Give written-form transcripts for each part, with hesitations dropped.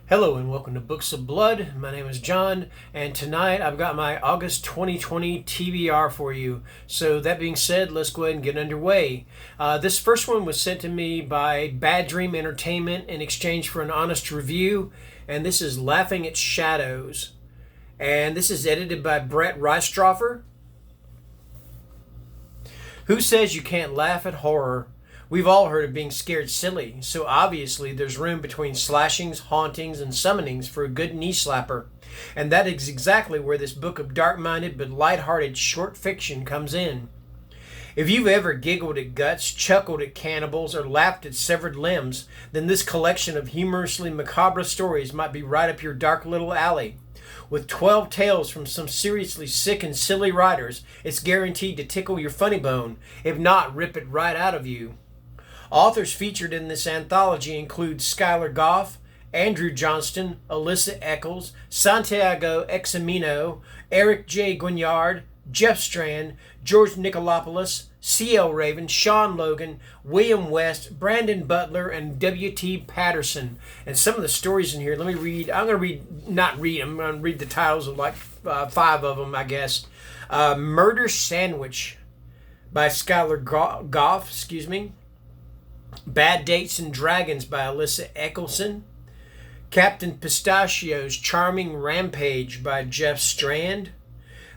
Hello and welcome to Books of Blood. My name is John, and tonight I've got my August 2020 TBR for you. So that being said, let's go ahead and get underway. This first one was sent to me by Bad Dream Entertainment in exchange for an honest review, and this is Laughing at Shadows. And this is edited by Brett Reistroffer. Who says you can't laugh at horror? We've all heard of being scared silly, so obviously there's room between slashings, hauntings, and summonings for a good knee slapper. And that is exactly where this book of dark-minded but light-hearted short fiction comes in. If you've ever giggled at guts, chuckled at cannibals, or laughed at severed limbs, then this collection of humorously macabre stories might be right up your dark little alley. With 12 tales from some seriously sick and silly writers, it's guaranteed to tickle your funny bone, if not rip it right out of you. Authors featured in this anthology include Skylar Goff, Andrew Johnston, Alyssa Eccles, Santiago Examino, Eric J. Guignard, Jeff Strand, George Nicolopoulos, C.L. Raven, Sean Logan, William West, Brandon Butler, and W.T. Patterson. And some of the stories in here, let me read. I'm going to read the titles of like 5 of them, I guess. Murder Sandwich by Skylar Goff, Bad Dates and Dragons by Alyssa Eccleson, Captain Pistachio's Charming Rampage by Jeff Strand,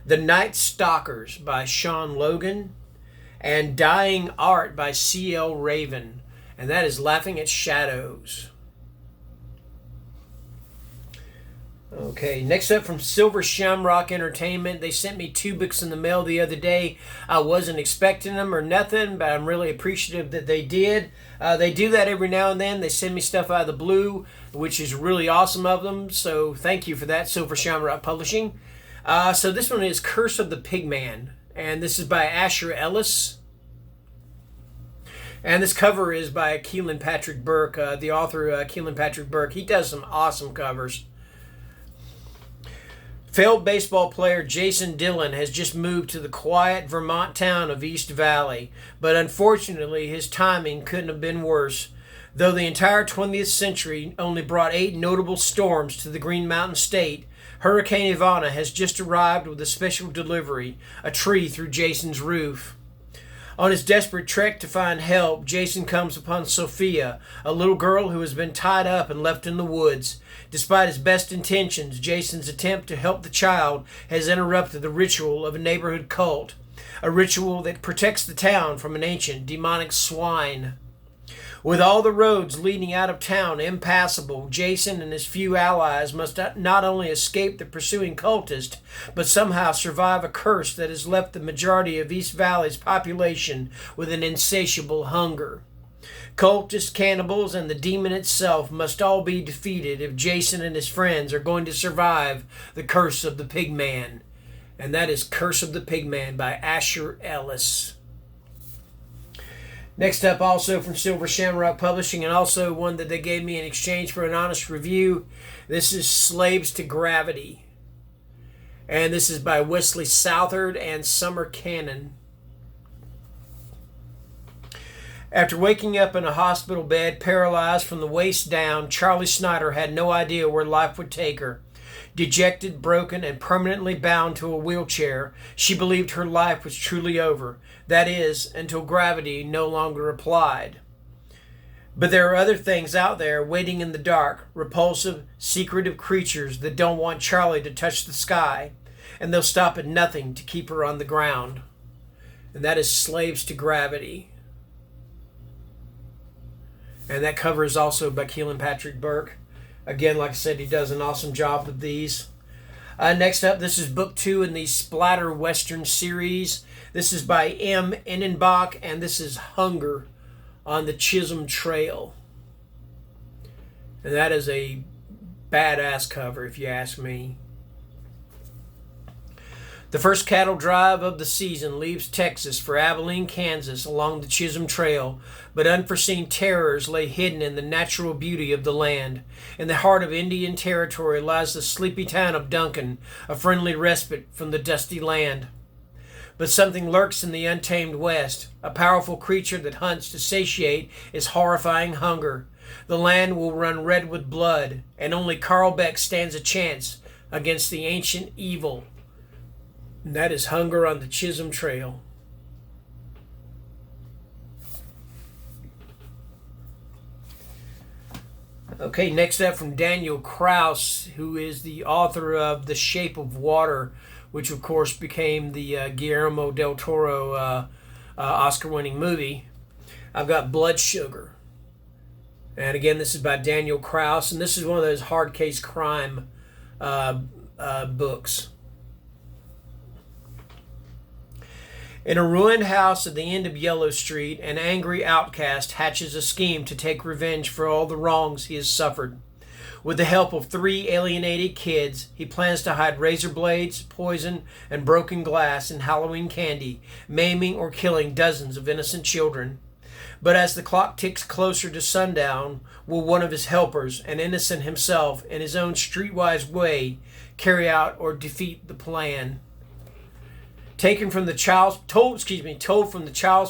The Night Stalkers by Sean Logan, and Dying Art by C.L. Raven. And that is Laughing at Shadows. Okay, next up from Silver Shamrock Entertainment. They sent me 2 books in the mail the other day. I wasn't expecting them or nothing, but I'm really appreciative that they did. They do that every now and then. They send me stuff out of the blue, which is really awesome of them. So thank you for that, Silver Shamrock Publishing. So this one is Curse of the Pigman, and this is by Asher Ellis. And this cover is by Keelan Patrick Burke, the author Keelan Patrick Burke. He does some awesome covers. Failed baseball player Jason Dillon has just moved to the quiet Vermont town of East Valley, but unfortunately his timing couldn't have been worse. Though the entire 20th century only brought 8 notable storms to the Green Mountain State, Hurricane Ivana has just arrived with a special delivery, a tree through Jason's roof. On his desperate trek to find help, Jason comes upon Sophia, a little girl who has been tied up and left in the woods. Despite his best intentions, Jason's attempt to help the child has interrupted the ritual of a neighborhood cult, a ritual that protects the town from an ancient demonic swine. With all the roads leading out of town impassable, Jason and his few allies must not only escape the pursuing cultist, but somehow survive a curse that has left the majority of East Valley's population with an insatiable hunger. Cultists, cannibals, and the demon itself must all be defeated if Jason and his friends are going to survive the Curse of the Pigman. And that is Curse of the Pigman by Asher Ellis. Next up, also from Silver Shamrock Publishing, and also one that they gave me in exchange for an honest review. This is Slaves to Gravity. And this is by Wesley Southard and Summer Cannon. After waking up in a hospital bed, paralyzed from the waist down, Charlie Snyder had no idea where life would take her. Dejected, broken, and permanently bound to a wheelchair, she believed her life was truly over. That is, until gravity no longer applied. But there are other things out there waiting in the dark, repulsive, secretive creatures that don't want Charlie to touch the sky, and they'll stop at nothing to keep her on the ground. And that is Slaves to Gravity. And that cover is also by Keelan Patrick Burke. Again, like I said, he does an awesome job with these. Next up, this is book 2 in the Splatter Western series. This is by M. Innenbach, and this is Hunger on the Chisholm Trail. And that is a badass cover, if you ask me. The first cattle drive of the season leaves Texas for Abilene, Kansas along the Chisholm Trail, but unforeseen terrors lay hidden in the natural beauty of the land. In the heart of Indian Territory lies the sleepy town of Duncan, a friendly respite from the dusty land. But something lurks in the untamed West, a powerful creature that hunts to satiate its horrifying hunger. The land will run red with blood, and only Carl Beck stands a chance against the ancient evil. And that is Hunger on the Chisholm Trail. Okay, next up from Daniel Kraus, who is the author of The Shape of Water, which of course became the Guillermo del Toro Oscar-winning movie. I've got Blood Sugar. And again, this is by Daniel Kraus, and this is one of those hard case crime books. In a ruined house at the end of Yellow Street, an angry outcast hatches a scheme to take revenge for all the wrongs he has suffered. With the help of 3 alienated kids, he plans to hide razor blades, poison, and broken glass in Halloween candy, maiming or killing dozens of innocent children. But as the clock ticks closer to sundown, will one of his helpers, an innocent himself, in his own streetwise way, carry out or defeat the plan? Told from the child's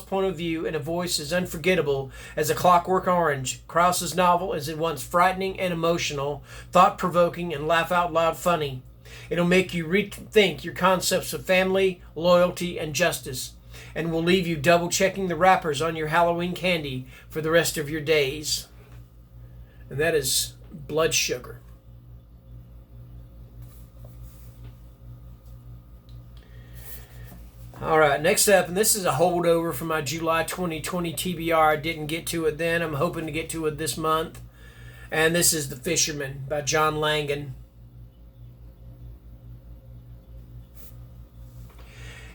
point of view in a voice as unforgettable as A Clockwork Orange, Krause's novel is at once frightening and emotional, thought-provoking, and laugh-out-loud funny. It'll make you rethink your concepts of family, loyalty, and justice, and will leave you double-checking the wrappers on your Halloween candy for the rest of your days. And that is Blood Sugar. All right, next up, and this is a holdover from my July 2020 TBR. I didn't get to it then. I'm hoping to get to it this month. And this is The Fisherman by John Langan.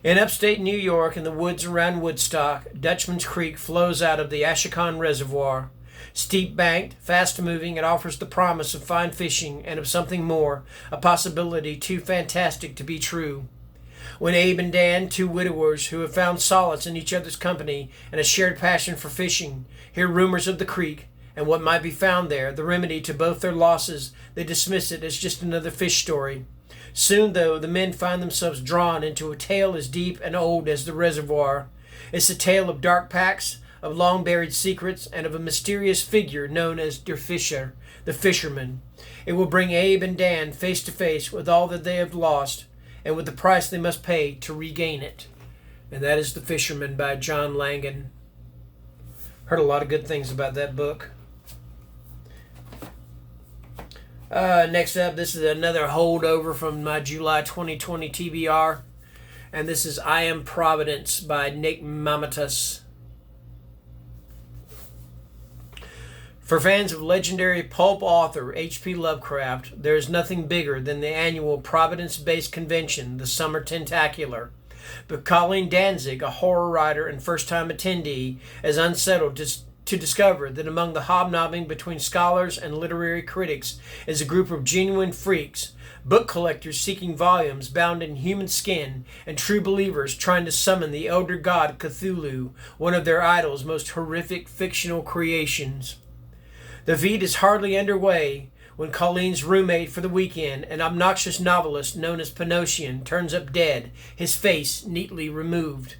In upstate New York, in the woods around Woodstock, Dutchman's Creek flows out of the Ashicon Reservoir. Steep banked, fast moving, it offers the promise of fine fishing and of something more, a possibility too fantastic to be true. When Abe and Dan, 2 widowers who have found solace in each other's company and a shared passion for fishing, hear rumors of the creek and what might be found there, the remedy to both their losses, they dismiss it as just another fish story. Soon, though, the men find themselves drawn into a tale as deep and old as the reservoir. It's a tale of dark pacts, of long-buried secrets, and of a mysterious figure known as Der Fischer, the fisherman. It will bring Abe and Dan face to face with all that they have lost, and with the price they must pay to regain it. And that is The Fisherman by John Langan. Heard a lot of good things about that book. Next up, this is another holdover from my July 2020 TBR. And this is I Am Providence by Nick Mamatas. For fans of legendary pulp author H.P. Lovecraft, there is nothing bigger than the annual Providence-based convention, the Summer Tentacular. But Colleen Danzig, a horror writer and first-time attendee, is unsettled to discover that among the hobnobbing between scholars and literary critics is a group of genuine freaks, book collectors seeking volumes bound in human skin, and true believers trying to summon the elder god Cthulhu, one of their idols' most horrific fictional creations. The feat is hardly underway when Colleen's roommate for the weekend, an obnoxious novelist known as Pinocchio, turns up dead, his face neatly removed.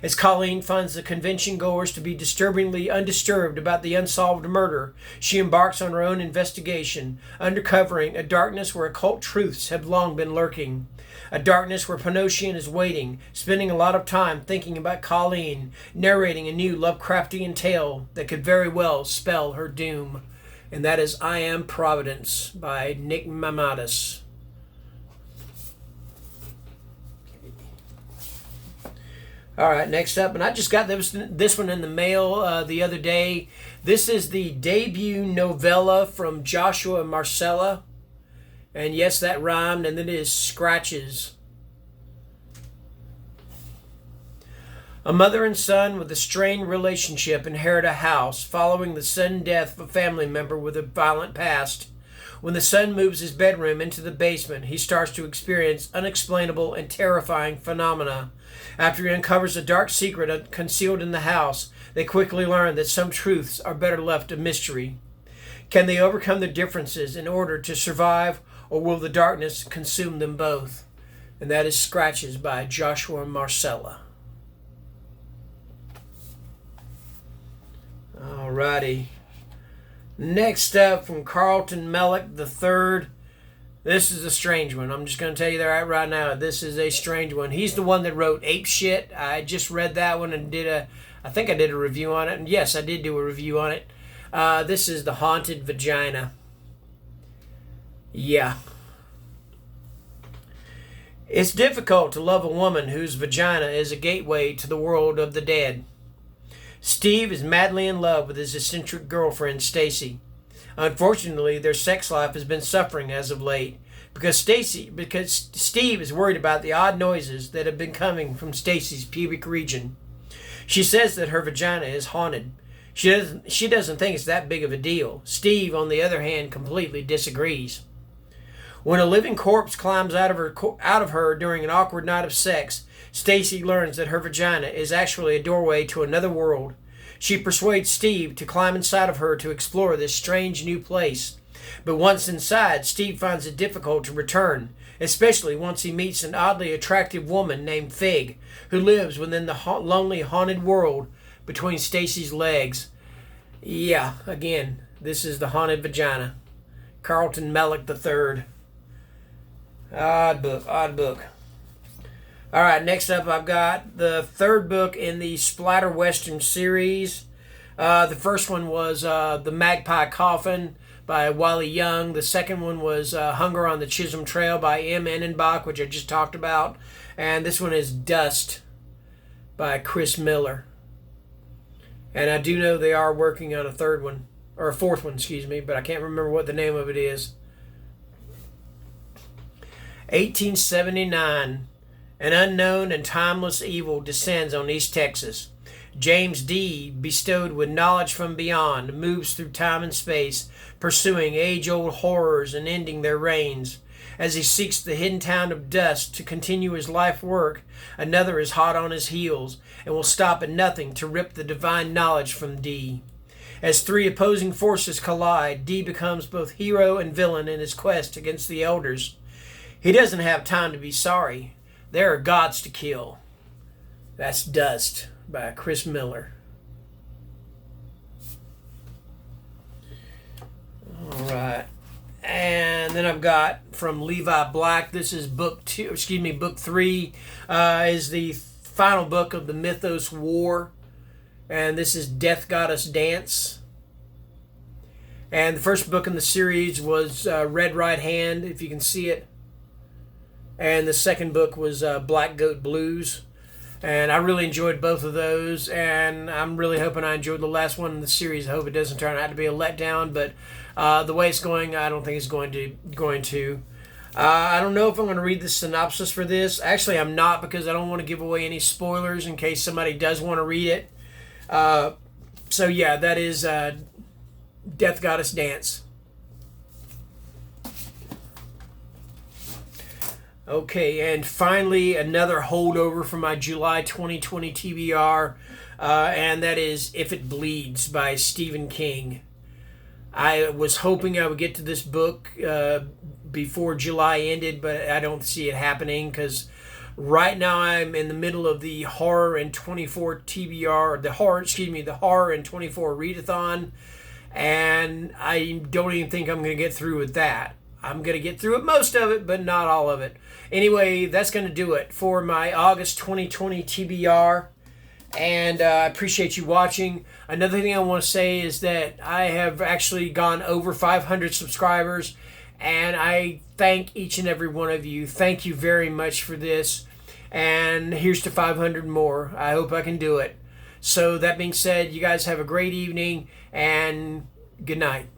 As Colleen finds the convention goers to be disturbingly undisturbed about the unsolved murder, she embarks on her own investigation, uncovering a darkness where occult truths have long been lurking. A darkness where Pinocchio is waiting, spending a lot of time thinking about Colleen, narrating a new Lovecraftian tale that could very well spell her doom. And that is I Am Providence by Nick Mamatas. All right, next up, and I just got this one in the mail the other day. This is the debut novella from Joshua Marcella. And yes, that rhymed, and it is Scratches. A mother and son with a strained relationship inherit a house following the sudden death of a family member with a violent past. When the son moves his bedroom into the basement, he starts to experience unexplainable and terrifying phenomena. After he uncovers a dark secret concealed in the house, they quickly learn that some truths are better left a mystery. Can they overcome their differences in order to survive, or will the darkness consume them both? And that is Scratches by Joshua Marcella. Alrighty. Next up from Carlton Mellick III. This is a strange one. I'm just going to tell you that right now. This is a strange one. He's the one that wrote Ape Shit. I just read that one and I think I did a review on it. And yes, I did do a review on it. This is The Haunted Vagina. Yeah. It's difficult to love a woman whose vagina is a gateway to the world of the dead. Steve is madly in love with his eccentric girlfriend, Stacy. Unfortunately, their sex life has been suffering as of late because Steve is worried about the odd noises that have been coming from Stacy's pubic region. She says that her vagina is haunted. She doesn't think it's that big of a deal. Steve, on the other hand, completely disagrees. When a living corpse climbs out of her during an awkward night of sex, Stacy learns that her vagina is actually a doorway to another world. She persuades Steve to climb inside of her to explore this strange new place. But once inside, Steve finds it difficult to return, especially once he meets an oddly attractive woman named Fig, who lives within the lonely haunted world between Stacy's legs. Yeah, again, this is The Haunted Vagina. Carlton Mellick III. Odd book. All right, next up I've got the third book in the Splatter Western series. The first one was The Magpie Coffin by Wally Young. The second one was Hunger on the Chisholm Trail by M. Enenbach, which I just talked about. And this one is Dust by Chris Miller. And I do know they are working on a third one, or a fourth one, excuse me, but I can't remember what the name of it is. 1879. An unknown and timeless evil descends on East Texas. James D., bestowed with knowledge from beyond, moves through time and space, pursuing age-old horrors and ending their reigns. As he seeks the hidden town of Dust to continue his life work, another is hot on his heels and will stop at nothing to rip the divine knowledge from D. As three opposing forces collide, D becomes both hero and villain in his quest against the elders. He doesn't have time to be sorry. There are gods to kill. That's Dust by Chris Miller. All right. And then I've got from Levi Black. This is book 3 is the final book of the Mythos War. And this is Death Goddess Dance. And the first book in the series was Red Right Hand, if you can see it. And the second book was Black Goat Blues. And I really enjoyed both of those. And I'm really hoping I enjoyed the last one in the series. I hope it doesn't turn out to be a letdown. But the way it's going, I don't think it's going to. I don't know if I'm going to read the synopsis for this. Actually, I'm not, because I don't want to give away any spoilers in case somebody does want to read it. So yeah, that is Death Goddess Dance. Okay, and finally, another holdover from my July 2020 TBR, and that is If It Bleeds by Stephen King. I was hoping I would get to this book before July ended, but I don't see it happening because right now I'm in the middle of the Horror in 24 TBR, the Horror in 24 readathon, and I don't even think I'm going to get through with that. I'm going to get through it, most of it, but not all of it. Anyway, that's going to do it for my August 2020 TBR. And I appreciate you watching. Another thing I want to say is that I have actually gone over 500 subscribers. And I thank each and every one of you. Thank you very much for this. And here's to 500 more. I hope I can do it. So that being said, you guys have a great evening and good night.